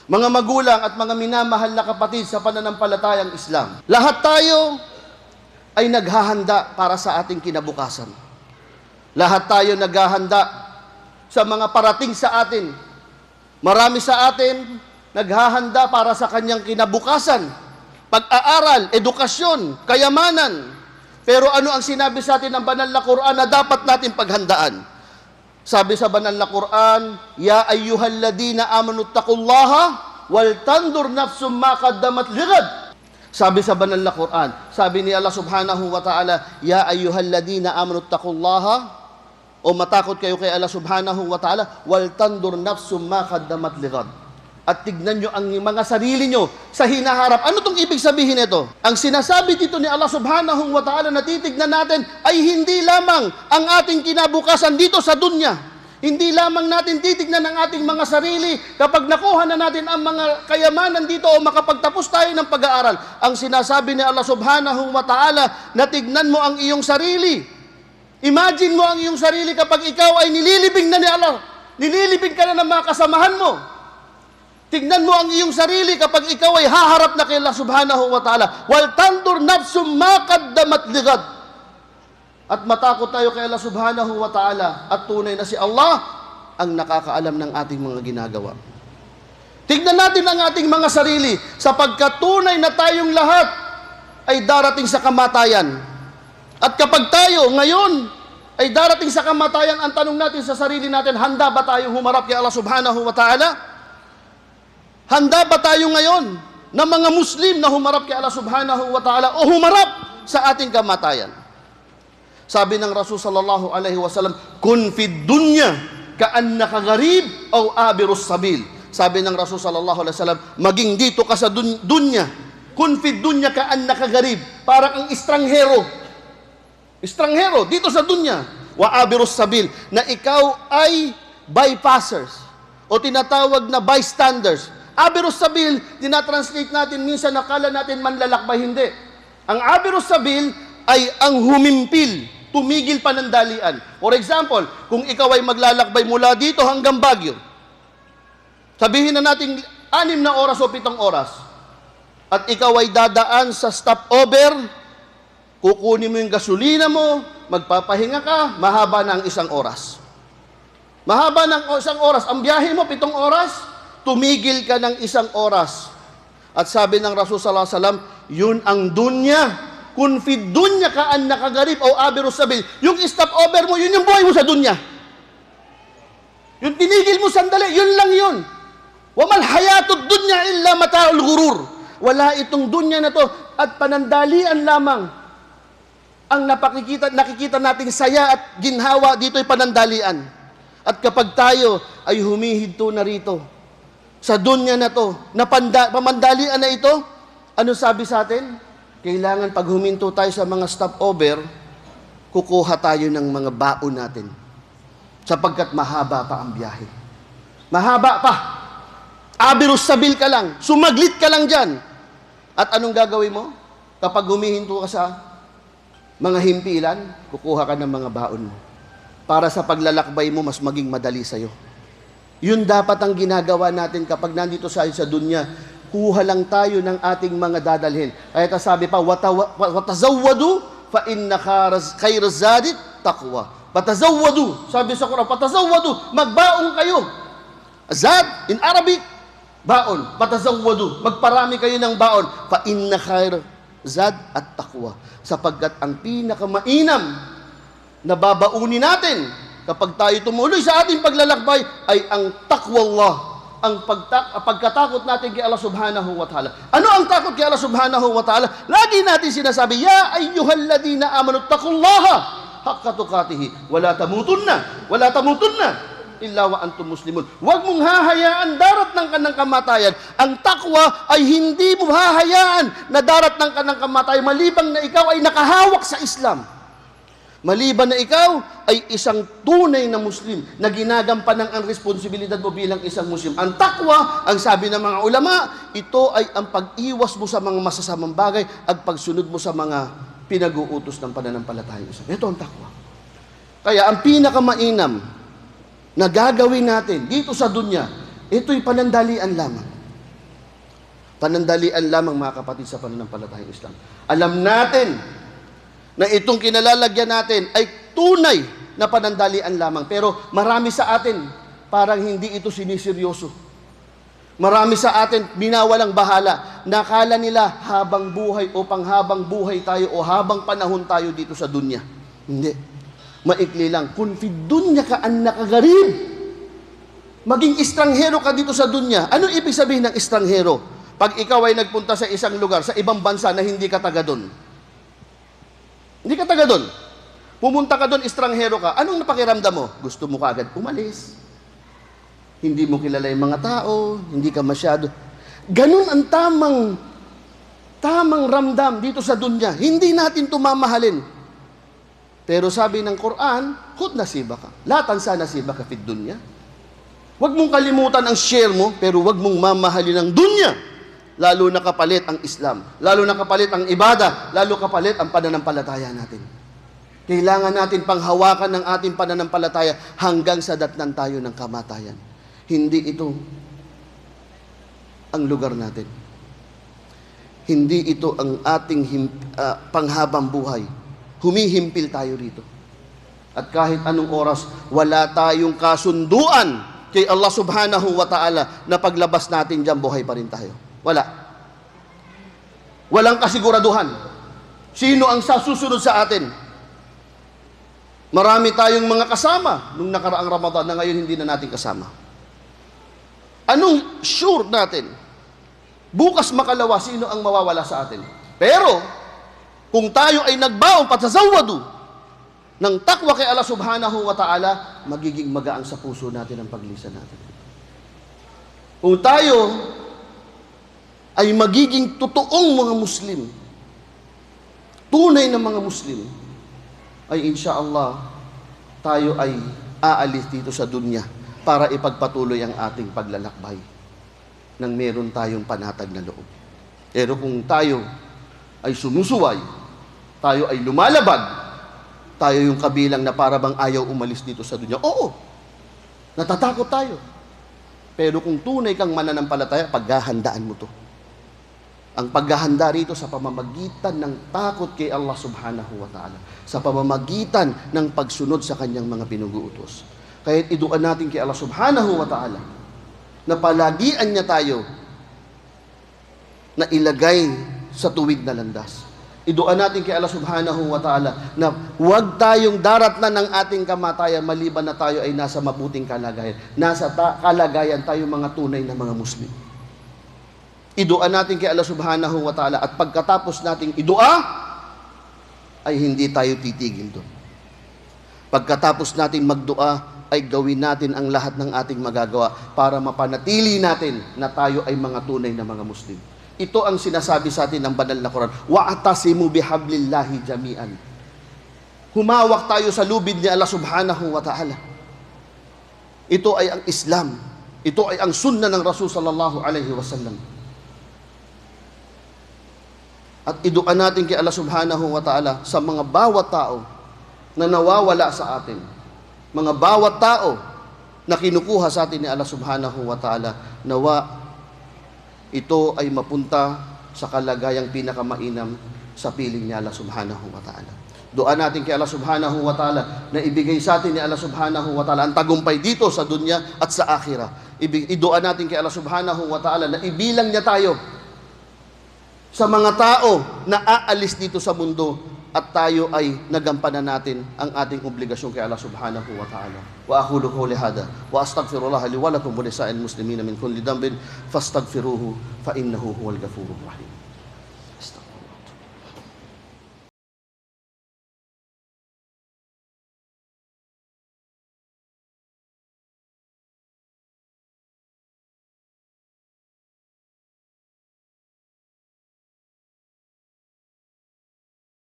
mga magulang at mga minamahal na kapatid sa pananampalatayang Islam, lahat tayo ay naghahanda para sa ating kinabukasan. Lahat tayo naghahanda sa mga parating sa atin. Marami sa atin naghahanda para sa kanyang kinabukasan, pag-aaral, edukasyon, kayamanan. Pero ano ang sinabi sa atin ng banal na Quran na dapat natin paghandaan? Sabi sa banal na Quran, Ya ayyuhalladina amanu taqullaha wal tandur nafsum ma qaddamat lighad. Sabi sa banal na Quran, sabi ni Allah subhanahu wa ta'ala, Ya ayyuhalladina amanu taqullaha, o matakot kayo kay Allah subhanahu wa ta'ala, wal tandur nafsum ma qaddamat lighad. At tignan nyo ang mga sarili nyo sa hinaharap. Ano itong ibig sabihin nito? Ang sinasabi dito ni Allah subhanahu wa ta'ala na titignan natin ay hindi lamang ang ating kinabukasan dito sa dunya. Hindi lamang natin titignan ang ating mga sarili kapag nakuha na natin ang mga kayamanan dito o makapagtapos tayo ng pag-aaral. Ang sinasabi ni Allah subhanahu wa ta'ala na tignan mo ang iyong sarili. Imagine mo ang iyong sarili kapag ikaw ay nililibing na ni Allah. Nililibing ka na ng mga kasamahan mo. Tignan mo ang iyong sarili kapag ikaw ay haharap na kay Allah subhanahu wa ta'ala. Wal tandur nafsum ma qaddamat lighad. At matakot tayo kay Allah subhanahu wa ta'ala at tunay na si Allah ang nakakaalam ng ating mga ginagawa. Tignan natin ang ating mga sarili sapagkat tunay na tayong lahat ay darating sa kamatayan. At kapag tayo ngayon ay darating sa kamatayan, ang tanong natin sa sarili natin, handa ba tayong humarap kay Allah subhanahu wa ta'ala? Handa ba tayo ngayon na mga Muslim na humarap kay Allah subhanahu wa ta'ala o humarap sa ating kamatayan? Sabi ng Rasul sallallahu alaihi wasallam, kun fid dunya ka'annaka gharib o abirus sabil. Sabi ng Rasul sallallahu alaihi wasallam, maging dito ka sa dunya, kun fid dunya ka'annaka gharib, parang ang estranghero. Estranghero dito sa dunya, wa abirus sabil, na ikaw ay bypassers o tinatawag na bystanders. Abirus sabil, tinatranslate natin minsan, nakala natin manlalakbay, hindi. Ang abirus sabil ay ang humimpil, tumigil panandalian. For example, kung ikaw ay maglalakbay mula dito hanggang Baguio, sabihin na natin 6 na oras o 7 oras, at ikaw ay dadaan sa stopover, kukunin mo yung gasolina mo, magpapahinga ka, mahaba na ang 1 oras. Mahaba ng 1 oras. Ang biyahe mo, 7 oras, tumigil ka ng 1 oras. At sabi ng Rasul sallallahu alaihi wasallam, yun ang dunya. Kun fid dunya ka'annaka gharib o abirus sabil. Yung stopover mo, yun yung buhay mo sa dunya. Yung tinigil mo sandali, yun lang yun. Wa mal hayatud dunya illa mata'ul ghurur. Wala itong dunya na to at panandalian lamang. Ang nakikita nating saya at ginhawa dito ay panandalian. At kapag tayo ay humihinto na rito sa dunya na to, na pamandalian na ito, ano sabi sa atin? Kailangan pag huminto tayo sa mga stopover, kukuha tayo ng mga baon natin. Sapagkat mahaba pa ang biyahe. Mahaba pa. Abirus sabil ka lang. Sumaglit ka lang dyan. At anong gagawin mo? Kapag humihinto ka sa mga himpilan, kukuha ka ng mga baon mo. Para sa paglalakbay mo, mas maging madali sa'yo. Yun dapat ang ginagawa natin kapag nandito sa dunya. Kuha lang tayo ng ating mga dadalhin. Kaya sabi pa, watazawwadu fa inna khairaz zadi taqwa. Patazawwadu, sabi sa Quran, patazawwadu, magbaon kayo. Zad, in Arabic, baon. Patazawwadu, magparami kayo ng baon. Fa inna khairaz zad at taqwa. Sapagkat ang pinakamainam na babaunin natin kapag tayo tumuloy sa ating paglalakbay ay ang taqwallah, ang pagkatakot natin kay Allah subhanahu wa ta'ala. Ano ang takot kay Allah subhanahu wa ta'ala? Lagi natin sinasabi, Ya ayyuhalladina amanu taqullaha haqqa tuqatihi wala tamutunna illa wa antum muslimun. Huwag mong hahayaan darat ng kanang kamatayan. Ang takwa ay hindi mo hahayaan na darat ng kanang kamatayan malibang na ikaw ay nakahawak sa Islam. Maliban na ikaw ay isang tunay na Muslim na ginagampanan ang responsibilidad mo bilang isang Muslim. Ang takwa, ang sabi ng mga ulama, ito ay ang pag-iwas mo sa mga masasamang bagay at pagsunod mo sa mga pinag-uutos ng pananampalatayang Islam. Ito ang takwa. Kaya ang pinakamainam na gagawin natin dito sa dunya, ito'y panandalian lamang. Panandalian lamang, mga kapatid, sa pananampalatayang Islam. Alam natin na itong kinalalagyan natin ay tunay na panandalian lamang. Pero marami sa atin, parang hindi ito siniseryoso. Marami sa atin, binawalang bahala. Nakala nila habang buhay o panghabang buhay tayo o habang panahon tayo dito sa dunya. Hindi. Maikli lang. Kung fi dunya ka an nakagarib, maging estranghero ka dito sa dunya. Ano ibig sabihin ng estranghero? Pag ikaw ay nagpunta sa isang lugar, sa ibang bansa na hindi ka taga doon. Hindi ka taga doon. Pumunta ka doon, estranghero ka. Anong napakiramdam mo? Gusto mo kaagad umalis. Hindi mo kilala yung mga tao, hindi ka masyado. Ganun ang tamang ramdam dito sa dunya. Hindi natin tumamahalin. Pero sabi ng Quran, khud nasibaka. La tansa nasibaka fid dunya. Huwag mong kalimutan ang share mo, pero huwag mong mamahalin ang dunya. Lalo na kapalit ang Islam. Lalo na kapalit ang ibada. Lalo kapalit ang pananampalataya natin. Kailangan natin panghawakan ng ating pananampalataya hanggang sa datnan tayo ng kamatayan. Hindi ito ang lugar natin. Hindi ito ang ating panghabang buhay. Humihimpil tayo rito. At kahit anong oras, wala tayong kasunduan kay Allah subhanahu wa ta'ala na paglabas natin dyan, buhay pa rin tayo. Wala. Walang kasiguraduhan. Sino ang susunod sa atin? Marami tayong mga kasama nung nakaraang Ramadan na ngayon hindi na natin kasama. Anong sure natin? Bukas makalawa, sino ang mawawala sa atin? Pero, kung tayo ay nagbaong patsazawadu ng takwa kay Allah subhanahu wa ta'ala, magiging magaang sa puso natin ang paglisan natin. Kung tayo ay magiging totoong mga Muslim, tunay na mga Muslim, ay insyaAllah, tayo ay aalis dito sa dunya para ipagpatuloy ang ating paglalakbay nang meron tayong panatag na loob. Pero kung tayo ay sumusuway, tayo ay lumalabag, tayo yung kabilang na para bang ayaw umalis dito sa dunya. Oo, natatakot tayo. Pero kung tunay kang mananampalataya, paghahandaan mo to. Ang paghahanda rito sa pamamagitan ng takot kay Allah subhanahu wa ta'ala, sa pamamagitan ng pagsunod sa kanyang mga pinuguutos. Kaya iduan natin kay Allah subhanahu wa ta'ala na palagian niya tayo na ilagay sa tuwid na landas. Iduan natin kay Allah subhanahu wa ta'ala na huwag tayong daratnan ng ating kamatayan maliban na tayo ay nasa mabuting kalagayan. Nasa kalagayan tayo mga tunay na mga Muslim. Idua natin kay Allah subhanahu wa ta'ala at pagkatapos nating idua, ay hindi tayo titigil doon. Pagkatapos natin magdua, ay gawin natin ang lahat ng ating magagawa para mapanatili natin na tayo ay mga tunay na mga Muslim. Ito ang sinasabi sa atin ng banal na Quran. Wa'atasimu bihablillahi jami'an. Humawak tayo sa lubid ni Allah subhanahu wa ta'ala. Ito ay ang Islam. Ito ay ang sunnah ng Rasul sallallahu alaihi wasallam. At iduan natin kay Allah subhanahu wa ta'ala sa mga bawat tao na nawawala sa atin. Mga bawat tao na kinukuha sa atin ni Allah subhanahu wa ta'ala, nawa ito ay mapunta sa kalagayang pinakamainam sa piling ni Allah subhanahu wa ta'ala. Dua natin kay Allah subhanahu wa ta'ala na ibigay sa atin ni Allah subhanahu wa ta'ala ang tagumpay dito sa dunya at sa akhirah. Idua natin kay Allah subhanahu wa ta'ala na ibilang niya tayo sa mga tao na aalis dito sa mundo at tayo ay nagampanan natin ang ating obligasyon kay Allah subhanahu wa ta'ala. Wa aqulu qawli hada wa astaghfirullah li wa lakum wa lisa'il muslimina min kulli dhanbin fastaghfiruhu fa innahu huwal ghafurur rahim.